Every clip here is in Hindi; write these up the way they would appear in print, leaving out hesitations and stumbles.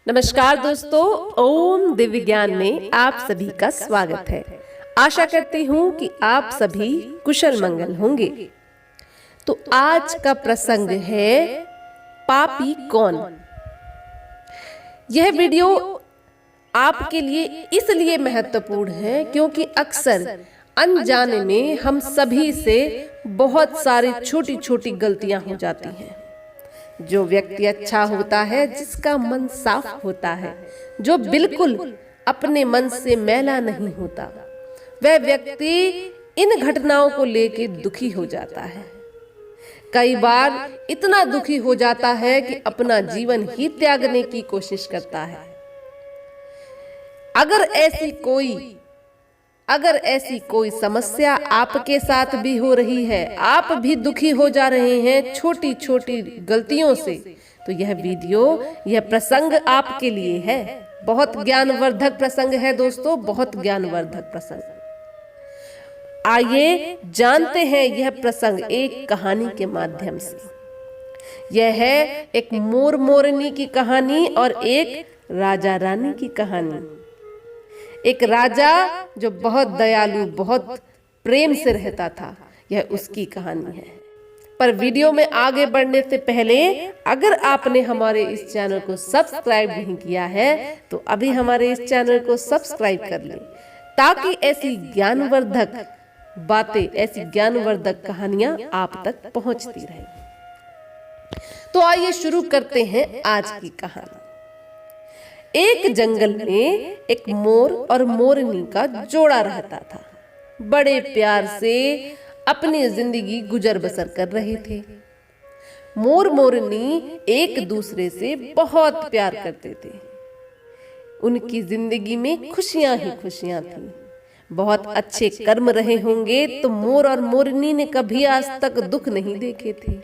नमस्कार दोस्तों, ओम दिव्य ज्ञान में आप सभी का स्वागत है। आशा करती हूँ कि आप सभी कुशल मंगल होंगे। तो आज का प्रसंग है पापी कौन। यह वीडियो आपके लिए इसलिए महत्वपूर्ण है क्योंकि अक्सर अनजाने में हम सभी से बहुत सारी छोटी छोटी गलतियां हो जाती हैं। जो व्यक्ति अच्छा होता है, जिसका मन साफ होता है, जो बिल्कुल अपने मन से मैला नहीं होता, वह व्यक्ति इन घटनाओं को लेकर दुखी हो जाता है। कई बार इतना दुखी हो जाता है कि अपना जीवन ही त्यागने की कोशिश करता है। अगर ऐसी कोई समस्या आपके साथ भी हो रही है, आप भी दुखी हो जा रहे हैं छोटी छोटी गलतियों से, तो यह वीडियो, यह प्रसंग आपके लिए है। बहुत ज्ञानवर्धक प्रसंग है दोस्तों, बहुत ज्ञानवर्धक प्रसंग। आइए जानते हैं यह प्रसंग एक कहानी के माध्यम से। यह है एक मोर मोरनी की कहानी और एक राजा रानी की कहानी। एक राजा जो बहुत दयालु, बहुत प्रेम से रहता था, यह उसकी कहानी है। पर वीडियो में आगे बढ़ने से पहले अगर आपने हमारे इस चैनल को सब्सक्राइब नहीं किया है तो अभी हमारे इस चैनल को सब्सक्राइब कर लें, ताकि ऐसी ज्ञानवर्धक बातें, ऐसी ज्ञानवर्धक कहानियां आप तक पहुंचती रहें। तो आइए शुरू करते हैं आज की कहानी। एक जंगल में एक मोर और मोरनी का जोड़ा रहता था। बड़े प्यार से अपनी जिंदगी गुजर बसर कर रहे थे। मोर मोरनी एक दूसरे से बहुत प्यार करते थे। उनकी जिंदगी में खुशियां ही खुशियां थीं। बहुत अच्छे कर्म रहे होंगे तो मोर और मोरनी ने कभी आज तक दुख नहीं देखे थे।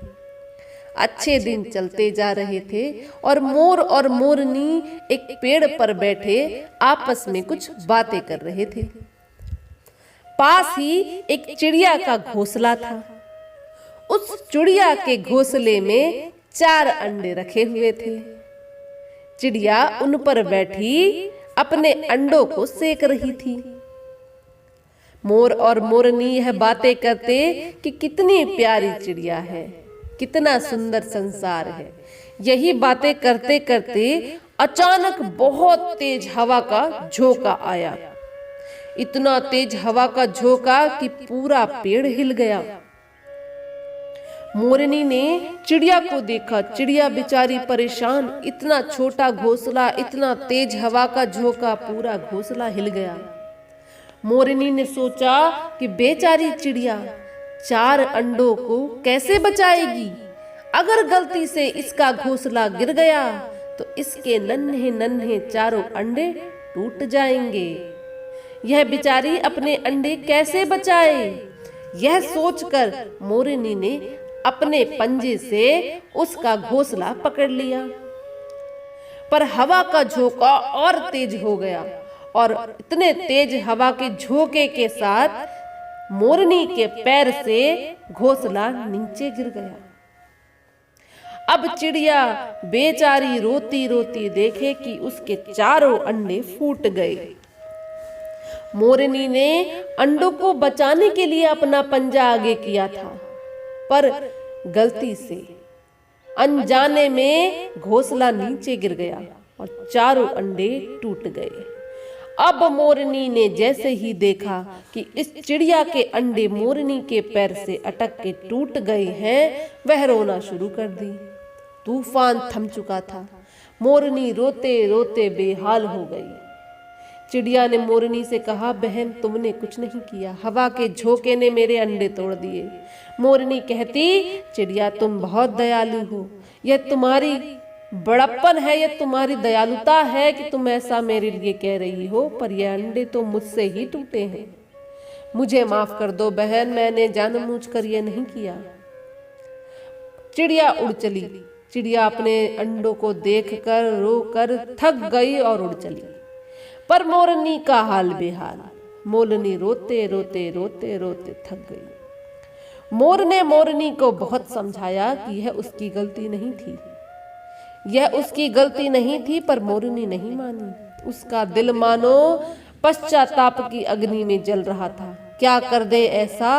अच्छे दिन चलते जा रहे थे और मोर और मोरनी एक पेड़ पर बैठे आपस में कुछ बातें कर रहे थे। पास ही एक चिड़िया का घोंसला था। उस चिड़िया के घोंसले में 4 अंडे रखे हुए थे। चिड़िया उन पर बैठी अपने अंडों को सेक रही थी। मोर और मोरनी यह बातें करते कि कितनी प्यारी चिड़िया है, कितना सुंदर संसार है। यही बातें करते करते अचानक बहुत तेज हवा का झोंका आया। इतना तेज हवा का झोंका कि पूरा पेड़ हिल गया। मोरनी ने चिड़िया को देखा। चिड़िया बेचारी परेशान, इतना छोटा घोंसला, इतना तेज हवा का झोंका, पूरा घोंसला हिल गया। मोरनी ने सोचा कि बेचारी चिड़िया 4 अंडों को कैसे बचाएगी। अगर गलती से इसका घोंसला गिर गया तो इसके नन्हे नन्हे 4 अंडे टूट जाएंगे। यह बेचारी अपने अंडे कैसे बचाए। यह सोचकर मोरनी ने अपने पंजे से उसका घोंसला पकड़ लिया। पर हवा का झोंका और तेज हो गया और इतने तेज हवा के झोंके के साथ मोरनी के पैर से घोंसला नीचे गिर गया। अब चिड़िया बेचारी रोती रोती देखे कि उसके 4 अंडे फूट गए। मोरनी ने अंडों को बचाने के लिए अपना पंजा आगे किया था, पर गलती से अनजाने में घोंसला नीचे गिर गया और 4 अंडे टूट गए। अब मोरनी ने जैसे ही देखा कि इस चिड़िया के अंडे मोरनी के पैर से अटक के टूट गए हैं, वह रोना शुरू कर दी। तूफान थम चुका था। मोरनी रोते रोते बेहाल हो गई। चिड़िया ने मोरनी से कहा, बहन तुमने कुछ नहीं किया, हवा के झोंके ने मेरे अंडे तोड़ दिए। मोरनी कहती, चिड़िया तुम बहुत दयालु हो, यह तुम्हारी बड़प्पन है, यह तुम्हारी दयालुता है कि तुम ऐसा मेरे लिए कह रही हो, पर यह अंडे तो मुझसे ही टूटे हैं। मुझे माफ कर दो बहन, मैंने जानबूझकर यह नहीं किया। चिड़िया उड़ चली। चिड़िया अपने अंडों को देखकर रोकर थक गई और उड़ चली। पर मोरनी का हाल बेहाल। मोरनी रोते रोते रोते रोते थक गई। मोर ने मोरनी को बहुत समझाया कि यह उसकी गलती नहीं थी। यह उसकी गलती नहीं थी, पर मोरनी नहीं मानी। उसका दिल मानो पश्चाताप की अग्नि में जल रहा था। क्या कर दे ऐसा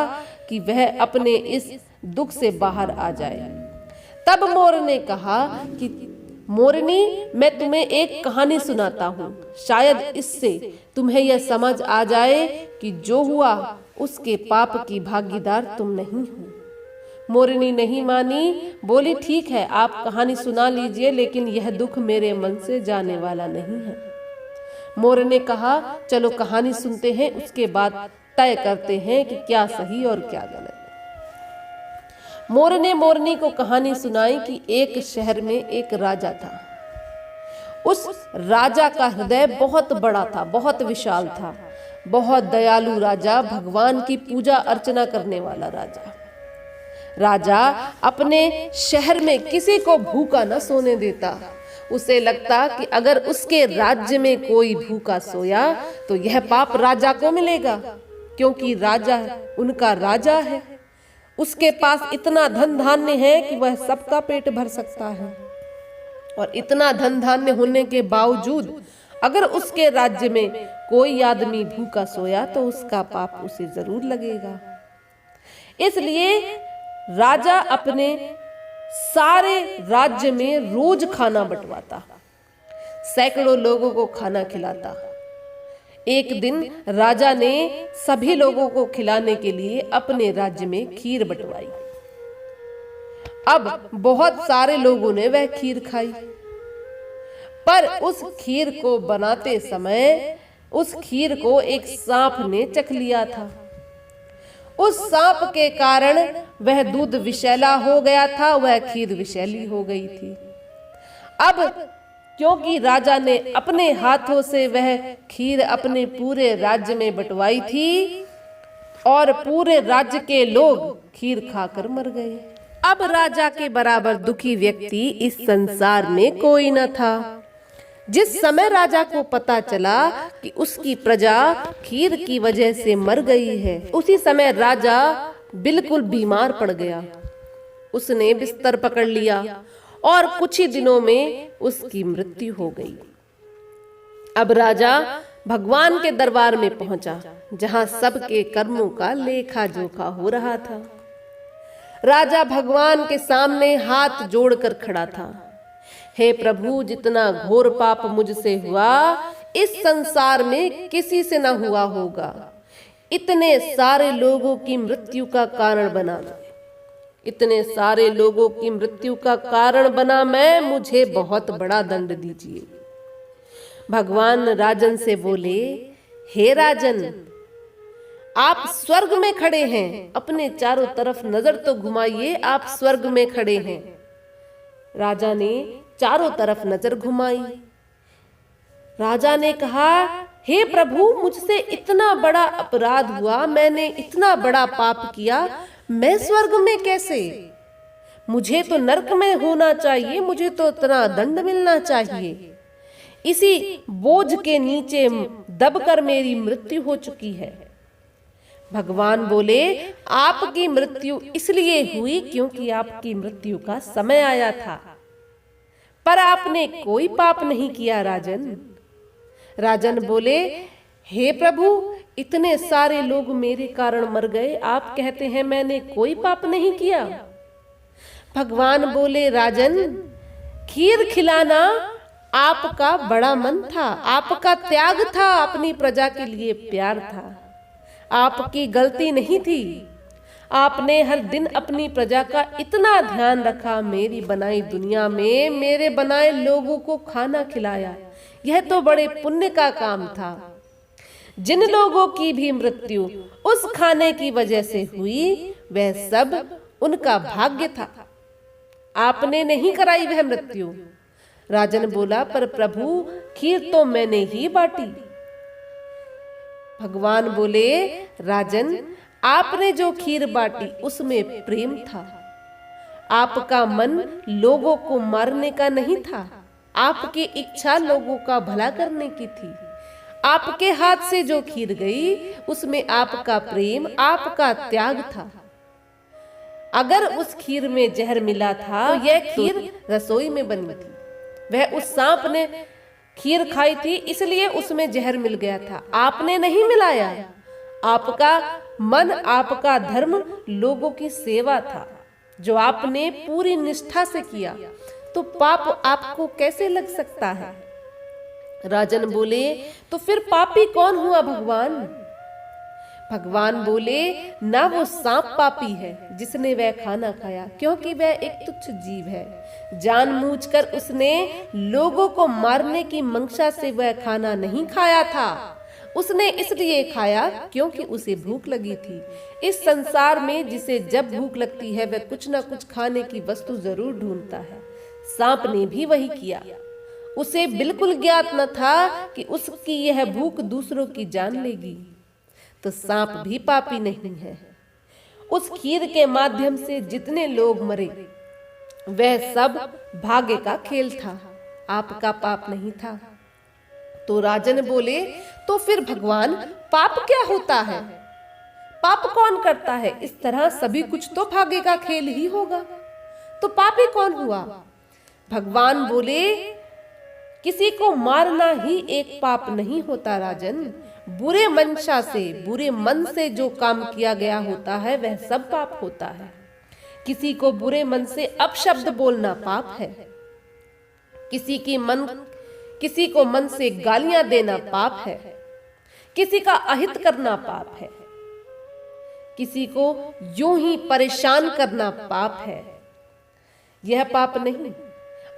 कि वह अपने इस दुख से बाहर आ जाए। तब मोर ने कहा कि मोरनी, मैं तुम्हें एक कहानी सुनाता हूँ, शायद इससे तुम्हें यह समझ आ जाए कि जो हुआ उसके पाप की भागीदार तुम नहीं हो। मोरनी नहीं मानी, बोली ठीक है, आप कहानी सुना लीजिए, लेकिन यह दुख मेरे मन से जाने वाला नहीं है। मोर ने कहा चलो कहानी सुनते हैं, उसके बाद तय करते हैं कि क्या सही और क्या गलत। मोर ने मोरनी को कहानी सुनाई कि एक शहर में एक राजा था। उस राजा का हृदय बहुत बड़ा था, बहुत विशाल था, बहुत दयालु राजा, भगवान की पूजा अर्चना करने वाला राजा। राजा अपने शहर में किसी को भूखा न सोने देता। उसे लगता कि अगर उसके राज्य में कोई भूखा सोया तो यह पाप राजा को मिलेगा, क्योंकि राजा उनका राजा है। उसके पास इतना धन धान्य है कि वह सबका पेट भर सकता है, और इतना धन धान्य होने के बावजूद अगर उसके राज्य में कोई आदमी भूखा सोया तो उसका पाप उसे जरूर लगेगा। इसलिए राजा अपने सारे राज्य में रोज खाना बंटवाता, सैकड़ों लोगों को खाना खिलाता। एक दिन राजा ने सभी लोगों को खिलाने के लिए अपने राज्य में खीर बंटवाई। अब बहुत सारे लोगों ने वह खीर खाई, पर उस खीर को बनाते समय उस खीर को एक सांप ने चख लिया था। उस सांप के कारण वह दूध विषैला हो गया था, वह खीर विषैली हो गई थी। अब क्योंकि राजा ने अपने हाथों से वह खीर अपने पूरे राज्य में बंटवाई थी और पूरे राज्य के लोग खीर खाकर मर गए। अब राजा के बराबर दुखी व्यक्ति इस संसार में कोई न था। जिस समय राजा को पता चला कि उसकी प्रजा खीर की वजह से मर गई है, उसी समय राजा बिल्कुल बीमार पड़ गया। उसने बिस्तर पकड़ लिया और कुछ ही दिनों में उसकी मृत्यु हो गई। अब राजा भगवान के दरबार में पहुंचा, जहां सबके कर्मों का लेखा जोखा हो रहा था। राजा भगवान के सामने हाथ जोड़कर खड़ा था। हे प्रभु, जितना घोर पाप मुझसे हुआ इस संसार में किसी से न हुआ होगा। इतने सारे लोगों की मृत्यु का कारण बना, इतने सारे लोगों की मृत्यु का कारण बना मैं, मुझे बहुत बड़ा दंड दीजिए। भगवान राजन से बोले, हे राजन, आप स्वर्ग में खड़े हैं, अपने चारों तरफ नजर तो घुमाइए, आप स्वर्ग में खड़े हैं। राजा ने चारों तरफ नजर घुमाई। राजा ने कहा, हे प्रभु, मुझसे इतना बड़ा अपराध हुआ, मैंने इतना बड़ा पाप किया, मैं स्वर्ग में कैसे? मुझे तो नरक में होना चाहिए, मुझे तो इतना दंड मिलना चाहिए। इसी बोझ के नीचे दबकर मेरी मृत्यु हो चुकी है। भगवान बोले, आपकी मृत्यु इसलिए हुई क्योंकि आपकी मृत्यु का समय आया था, पर आपने कोई पाप नहीं किया राजन। राजन बोले, हे प्रभु, इतने सारे लोग मेरे कारण मर गए, आप कहते हैं मैंने कोई पाप नहीं किया। भगवान बोले, राजन, खीर खिलाना आपका बड़ा मन था, आपका त्याग था, अपनी प्रजा के लिए प्यार था, आपकी गलती नहीं थी। आपने हर दिन अपनी प्रजा का इतना ध्यान रखा, मेरी बनाई दुनिया में मेरे बनाए लोगों को खाना खिलाया, यह तो बड़े पुण्य का काम था। जिन लोगों की भी मृत्यु उस खाने की वजह से हुई, वह सब उनका भाग्य था, आपने नहीं कराई वह मृत्यु। राजन बोला, पर प्रभु, खीर तो मैंने ही बांटी। भगवान बोले, राजन, आपने जो खीर बांटी उसमें प्रेम था, आपका मन लोगों को मारने का नहीं था, आपकी इच्छा लोगों का भला करने की थी। आपके हाथ से जो खीर गई उसमें आपका प्रेम, आपका त्याग था। अगर उस खीर में जहर मिला था तो यह खीर रसोई में बनी थी, वह उस सांप ने खीर खाई थी, इसलिए उसमें जहर मिल गया था। आपने नहीं मिलाया। आपका मन, आपका धर्म लोगों की सेवा था, जो आपने पूरी निष्ठा से किया, तो पाप आपको कैसे लग सकता है? राजन बोले, तो फिर पापी कौन हुआ भगवान? भगवान बोले, ना वो सांप पापी है जिसने वह खाना खाया, क्योंकि वह एक तुच्छ जीव है। जानबूझकर उसने लोगों को मारने की मंशा से वह खाना नहीं खाया था। उसने इसलिए खाया क्योंकि उसे भूख लगी थी। इस संसार में जिसे जब भूख लगती है, वह कुछ ना कुछ खाने की वस्तु जरूर ढूंढता है। सांप ने भी वही किया। उसे बिल्कुल ज्ञात न था कि उसकी यह भूख दूसरों की जान लेगी। तो सांप भी पापी नहीं है। उस खीर के माध्यम से जितने लोग मरे, वह सब भाग्य का खेल था, आपका पाप नहीं था। तो राजन बोले, तो फिर भगवान पाप क्या होता है? पाप कौन करता है? इस तरह सभी कुछ तो भाग्य का खेल ही होगा। तो पापी कौन हुआ? भगवान बोले, किसी को मारना ही एक पाप नहीं होता राजन। बुरे मंशा से, बुरे मन से जो काम किया गया होता है, वह सब पाप होता है। किसी को बुरे मन से अपशब्द बोलना पाप है। किसी को मन से गालियां देना पाप है। किसी का अहित करना पाप है। किसी को यूं ही परेशान करना पाप है। यह पाप नहीं।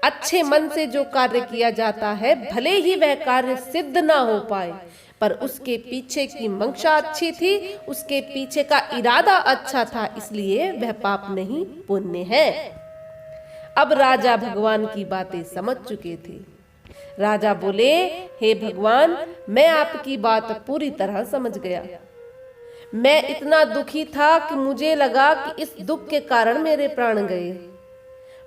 अच्छे मन से जो कार्य किया जाता है, भले ही वह कार्य सिद्ध ना हो पाए, पर उसके पीछे की मंशा अच्छी थी, उसके पीछे का इरादा अच्छा था, इसलिए वह पाप नहीं, पुण्य है। अब राजा भगवान की बातें समझ चुके थे। राजा बोले, हे भगवान, मैं आपकी बात पूरी तरह समझ गया। मैं इतना दुखी था कि मुझे लगा कि इस दुख के कारण मेरे प्राण गए,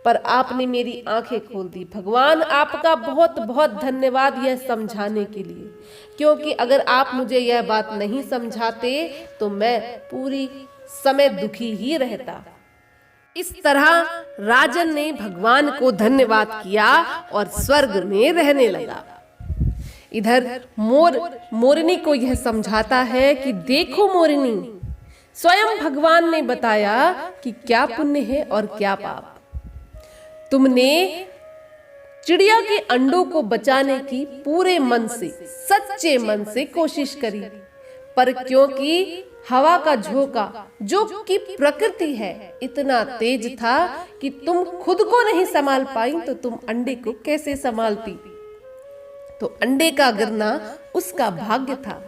पर आपने मेरी आंखें खोल दी। भगवान, आपका बहुत बहुत धन्यवाद यह समझाने के लिए, क्योंकि अगर आप मुझे यह बात नहीं समझाते तो मैं पूरी समय दुखी ही रहता। इस तरह राजन ने भगवान को धन्यवाद किया और स्वर्ग में रहने लगा। इधर मोरनी को यह समझाता है कि देखो मोरनी, स्वयं भगवान ने बताया कि क्या पुण्य है और क्या पाप। तुमने चिड़िया के अंडों को बचाने की पूरे मन से, सच्चे मन से कोशिश करी, पर क्योंकि हवा का झोंका, जो कि प्रकृति है, इतना तेज था कि तुम खुद को नहीं संभाल पाई, तो तुम अंडे को कैसे संभालती? तो अंडे का गिरना उसका भाग्य था।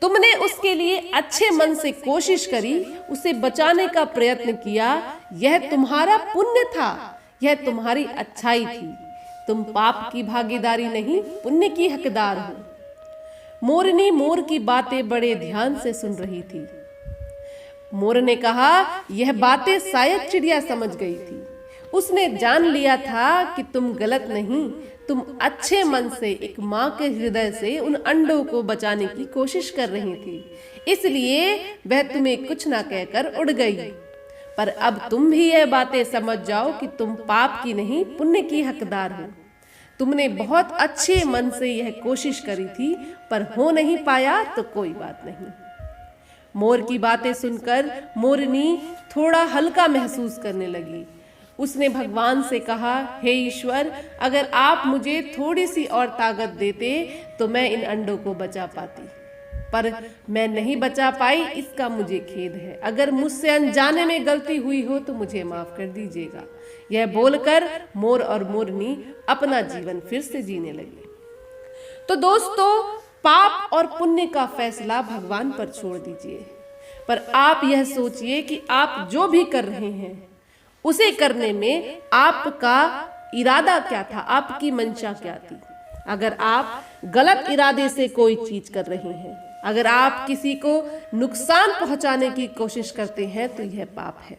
तुमने उसके लिए अच्छे मन से कोशिश करी, उसे बचाने का प्रयत्न किया, यह तुम्हारा पुण्य था, यह तुम्हारी अच्छाई थी। तुम पाप की भागीदारी नहीं, पुण्य की हकदार हो। मोरनी मोर की बातें बड़े ध्यान से सुन रही थी। मोर ने कहा, यह बातें शायद चिड़िया समझ गई थी। उसने जान लिया था कि तुम गलत नहीं, तुम अच्छे मन से, एक माँ के हृदय से उन अंडों को बचाने की कोशिश कर रही थी, इसलिए वह तुम्हें कुछ ना कहकर उड़ गई। पर अब तुम भी यह बातें समझ जाओ कि तुम पाप की नहीं, पुण्य की हकदार हो। तुमने बहुत अच्छे मन से यह कोशिश करी थी, पर हो नहीं पाया तो कोई बात नहीं। मोर की बातें सुनकर मोरनी थोड़ा हल्का महसूस करने लगी। उसने भगवान से कहा, हे ईश्वर, अगर आप मुझे थोड़ी सी और ताकत देते तो मैं इन अंडों को बचा पाती, पर मैं नहीं बचा पाई, इसका मुझे खेद है। अगर मुझसे अनजाने में गलती हुई हो तो मुझे माफ कर दीजिएगा। यह बोलकर मोर और मोरनी अपना जीवन फिर से जीने लगे। तो दोस्तों, पाप और पुण्य का फैसला भगवान पर छोड़ दीजिए, पर आप यह सोचिए कि आप जो भी कर रहे हैं उसे करने में आपका इरादा क्या था, आपकी मंशा क्या थी। अगर आप गलत इरादे से कोई चीज कर रहे हैं, अगर आप किसी को नुकसान पहुंचाने की कोशिश करते हैं, तो यह पाप है।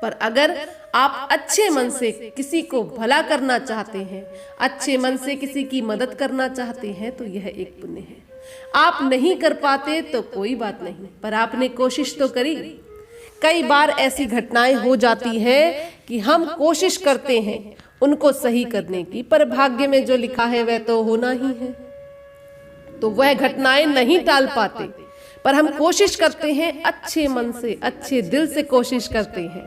पर अगर आप अच्छे मन से किसी को भला करना चाहते हैं, अच्छे मन से किसी की मदद करना चाहते हैं, तो यह एक पुण्य है। आप नहीं कर पाते तो कोई बात नहीं, पर आपने कोशिश तो करी। कई बार ऐसी घटनाएं हो जाती हैं कि हम कोशिश करते हैं उनको सही करने की, पर भाग्य में जो लिखा है वह तो होना ही है। तो वह घटनाएं नहीं टाल पाते, पर हम कोशिश करते हैं, अच्छे मन से, अच्छे दिल से कोशिश करते हैं।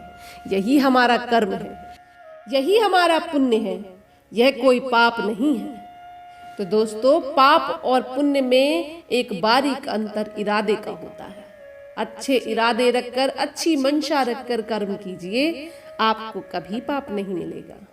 यही हमारा कर्म है, यही हमारा पुण्य है, यह कोई पाप नहीं है। तो दोस्तों, पाप और पुण्य में एक बारीक अंतर इरादे का होता है। अच्छे इरादे रखकर, अच्छी मंशा रखकर कर्म कीजिए, आपको कभी पाप नहीं मिलेगा।